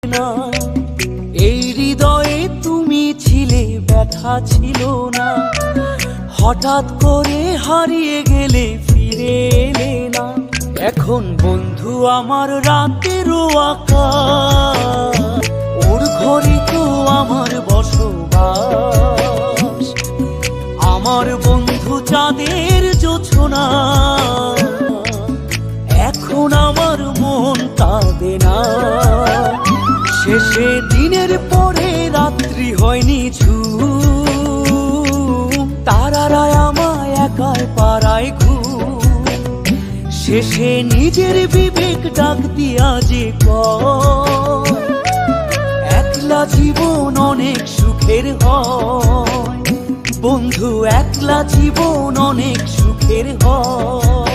না, এই হৃদয়ে তুমি ছিলে, ব্যথা ছিল না। হঠাৎ করে হারিয়ে গেলে, ফিরে এলে না। এখন বন্ধু আমার রাতেরও আকাশ, ওর ঘরে তো আমার বসবাস। আমার বন্ধু চাঁদের জোছনা, এখন আমার মন কাঁদে না। শেষে দিনের পরে রাত্রি হয়নি ঝুম, তারারা আমায় একাই পাড়ায় ঘুম। শেষে নিজের বিবেক ডাক দিয়া যে কয়, একলা জীবন অনেক সুখের হয় বন্ধু, একলা জীবন অনেক সুখের হয়।